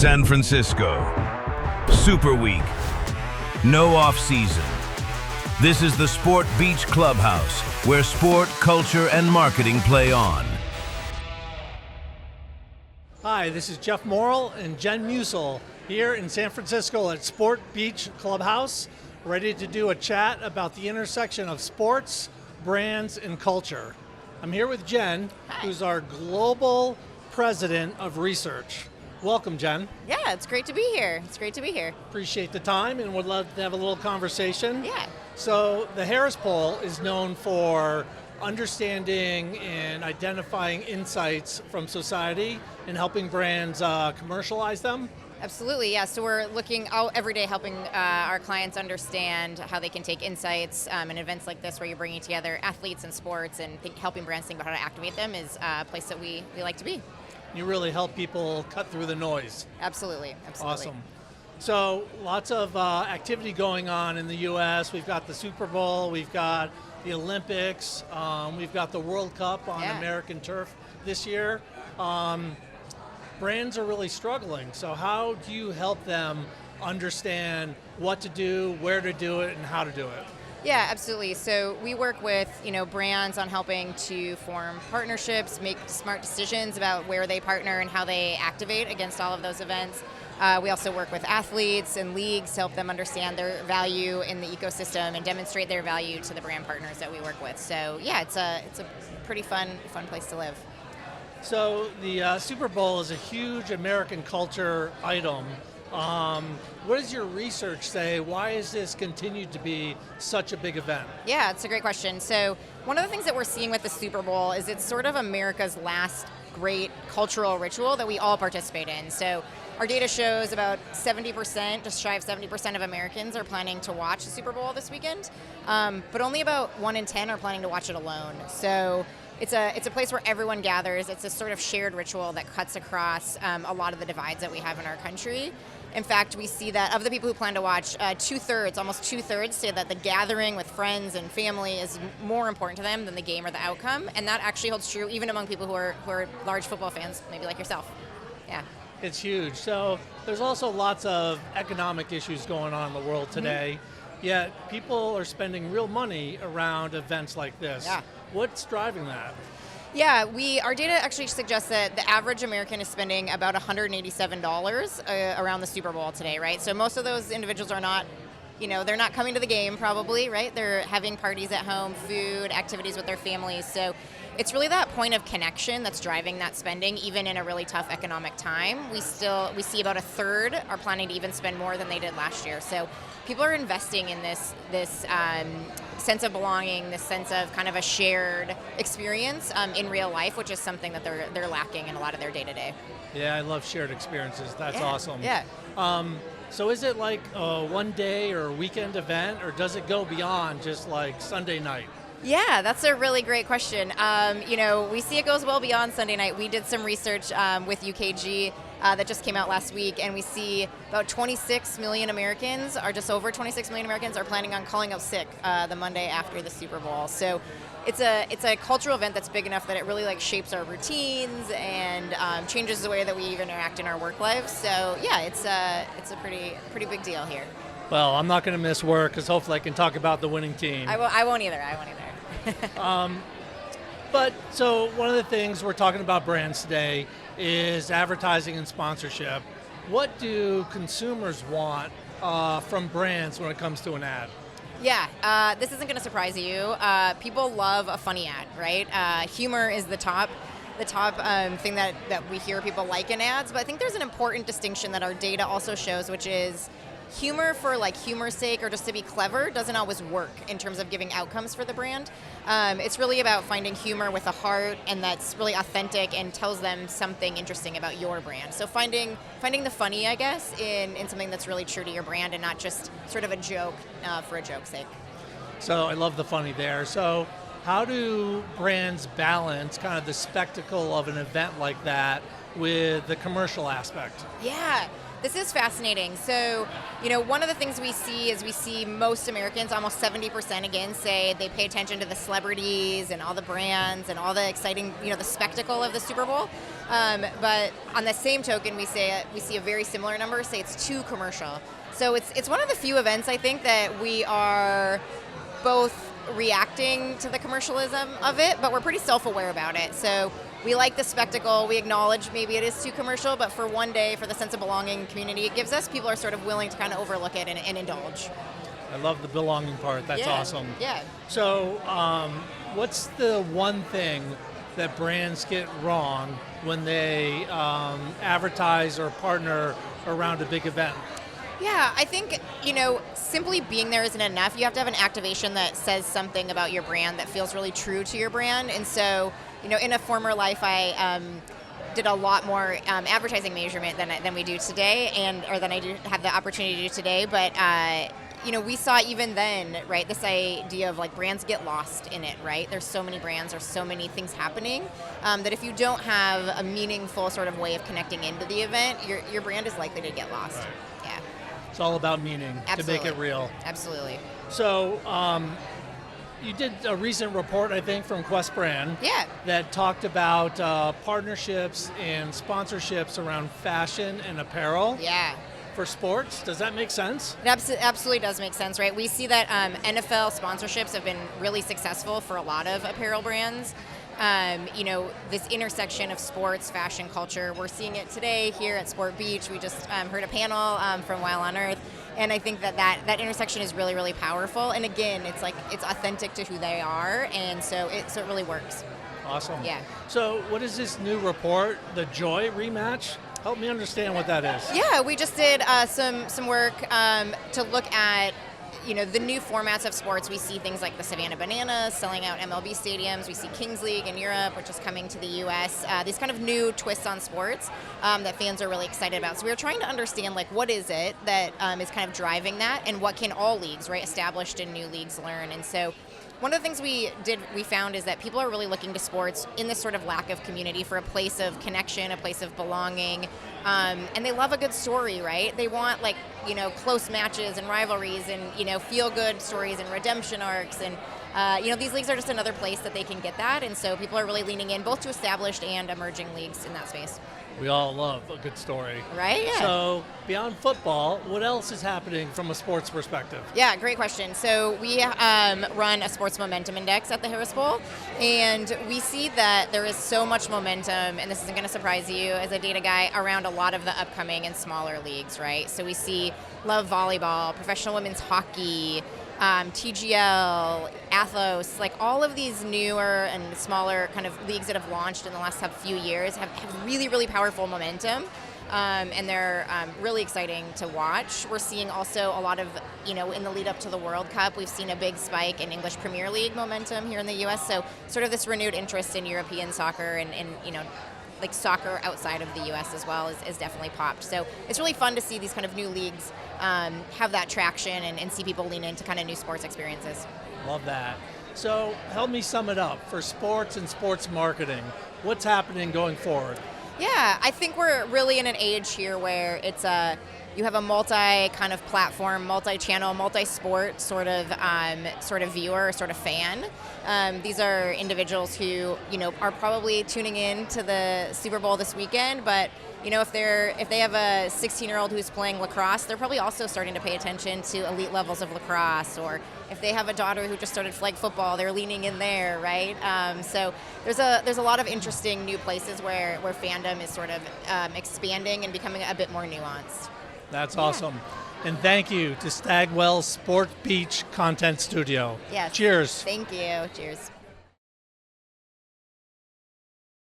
San Francisco. Super Week. No off-season. This is the Sport Beach Clubhouse, where sport, culture, and marketing play on. Hi, this is Jeff Morrill and Jen Musil here in San Francisco at Sport Beach Clubhouse, ready to do a chat about the intersection of sports, brands, and culture. I'm here with Jen, who's our global president of research. Welcome, Jen. Yeah, it's great to be here. Appreciate the time and would love to have a little conversation. Yeah. So the Harris Poll is known for understanding and identifying insights from society and helping brands commercialize them. Absolutely, yeah. So we're looking out every day helping our clients understand how they can take insights in events like this where you're bringing together athletes and sports and helping brands think about how to activate them is a place that we like to be. You really help people cut through the noise. Absolutely. Awesome. So lots of activity going on in the U.S. We've got the Super Bowl, we've got the Olympics, we've got the World Cup on American turf this year. Brands are really struggling. So how do you help them understand what to do, where to do it, and how to do it? Yeah, absolutely. So we work with brands on helping to form partnerships, make smart decisions about where they partner and how they activate against all of those events. We also work with athletes and leagues to help them understand their value in the ecosystem and demonstrate their value to the brand partners that we work with. So yeah, it's a pretty fun place to live. So the Super Bowl is a huge American culture item. What does your research say? Why has this continued to be such a big event? Yeah, it's a great question. So one of the things that we're seeing with the Super Bowl is it's sort of America's last great cultural ritual that we all participate in. So our data shows about 70%, just shy of 70% of Americans are planning to watch the Super Bowl this weekend, but only about 1 in 10 are planning to watch it alone. So it's a place where everyone gathers. It's a sort of shared ritual that cuts across a lot of the divides that we have in our country. In fact, we see that of the people who plan to watch, almost two-thirds say that the gathering with friends and family is more important to them than the game or the outcome, and that actually holds true even among people who are large football fans, maybe like yourself. Yeah. It's huge. So there's also lots of economic issues going on in the world today, yet people are spending real money around events like this. Yeah. What's driving that? Yeah, our data actually suggests that the average American is spending about $187 around the Super Bowl today, right? So most of those individuals are not, they're not coming to the game probably, right? They're having parties at home, food, activities with their families. So it's really that point of connection that's driving that spending, even in a really tough economic time. We see about a third are planning to even spend more than they did last year. So people are investing in this sense of belonging, this sense of kind of a shared experience in real life, which is something that they're lacking in a lot of their day-to-day. Yeah, I love shared experiences. That's awesome. Yeah. So is it like a one-day or weekend event, or does it go beyond just like Sunday night? Yeah, that's a really great question. We see it goes well beyond Sunday night. We did some research with UKG that just came out last week, and we see about 26 million Americans, or just over 26 million Americans, are planning on calling out sick the Monday after the Super Bowl. So it's a cultural event that's big enough that it really shapes our routines and changes the way that we even interact in our work lives. So yeah, it's a pretty big deal here. Well, I'm not going to miss work because hopefully I can talk about the winning team. I won't either. But so one of the things we're talking about brands today is advertising and sponsorship. What do consumers want from brands when it comes to an ad? Yeah, this isn't going to surprise you. People love a funny ad, right? Humor is the top thing that we hear people like in ads, but I think there's an important distinction that our data also shows, which is humor for humor's sake or just to be clever doesn't always work in terms of giving outcomes for the brand. It's really about finding humor with a heart and that's really authentic and tells them something interesting about your brand. So finding the funny, I guess, in something that's really true to your brand and not just sort of a joke for a joke's sake. So I love the funny there. So how do brands balance kind of the spectacle of an event like that with the commercial aspect? Yeah, this is fascinating. So, one of the things we see most Americans, almost 70% again, say they pay attention to the celebrities and all the brands and all the exciting, the spectacle of the Super Bowl. But on the same token, we see a very similar number say it's too commercial. So it's one of the few events, I think, that we are both reacting to the commercialism of it, but we're pretty self-aware about it. So we like the spectacle. We acknowledge maybe it is too commercial, but for one day, for the sense of belonging and community it gives us, people are sort of willing to kind of overlook it and indulge. I love the belonging part. That's awesome. Yeah. So what's the one thing that brands get wrong when they advertise or partner around a big event? Yeah, I think, simply being there isn't enough. You have to have an activation that says something about your brand that feels really true to your brand. And so, in a former life, I did a lot more advertising measurement than we do today, or than I do have the opportunity to do today. But, we saw even then, right, this idea of like brands get lost in it, right? There's so many brands, there's so many things happening that if you don't have a meaningful sort of way of connecting into the event, your brand is likely to get lost. Right. Yeah. It's all about meaning. Absolutely. To make it real. Absolutely. So you did a recent report, I think, from Quest Brand that talked about partnerships and sponsorships around fashion and apparel for sports. Does that make sense? It absolutely does make sense, right? We see that NFL sponsorships have been really successful for a lot of apparel brands. This intersection of sports, fashion, culture, we're seeing it today here at Sport Beach. We just heard a panel from While on Earth, and I think that intersection is really, really powerful. And again, it's authentic to who they are, and so it really works. Awesome. Yeah. So what is this new report, the Joy Rematch? Help me understand what that is. Yeah, we just did some work to look at the new formats of sports. We see things like the Savannah Bananas selling out MLB stadiums. We see Kings League in Europe, which is coming to the U.S. These kind of new twists on sports that fans are really excited about. So we were trying to understand, what is it that is kind of driving that, and what can all leagues, right, established and new leagues learn. And so one of the things we found is that people are really looking to sports in this sort of lack of community for a place of connection, a place of belonging, and they love a good story, right? They want close matches and rivalries and feel-good stories and redemption arcs, and these leagues are just another place that they can get that, and so people are really leaning in both to established and emerging leagues in that space. We all love a good story. Right? Yeah. So beyond football, what else is happening from a sports perspective? Yeah, great question. So we run a sports momentum index at the Harris Bowl, and we see that there is so much momentum, and this isn't going to surprise you as a data guy, around a lot of the upcoming and smaller leagues, right? So we see Love Volleyball, professional women's hockey, TGL, Athos, all of these newer and smaller kind of leagues that have launched in the last few years have really, really powerful momentum, and they're really exciting to watch. We're seeing also a lot of, in the lead up to the World Cup, we've seen a big spike in English Premier League momentum here in the U.S., so sort of this renewed interest in European soccer and soccer outside of the U.S. as well is definitely popped. So it's really fun to see these kind of new leagues have that traction and see people lean into kind of new sports experiences. Love that. So help me sum it up for sports and sports marketing. What's happening going forward? Yeah, I think we're really in an age here where it's you have a multi kind of platform, multi-channel, multi-sport sort of viewer, sort of fan. These are individuals who are probably tuning in to the Super Bowl this weekend, but if they have a 16-year-old who's playing lacrosse, they're probably also starting to pay attention to elite levels of lacrosse. Or if they have a daughter who just started flag football, they're leaning in there, right? So there's a lot of interesting new places where fandom is sort of expanding and becoming a bit more nuanced. That's awesome. And thank you to Stagwell Sport Beach Content Studio. Yes. Cheers. Thank you. Cheers.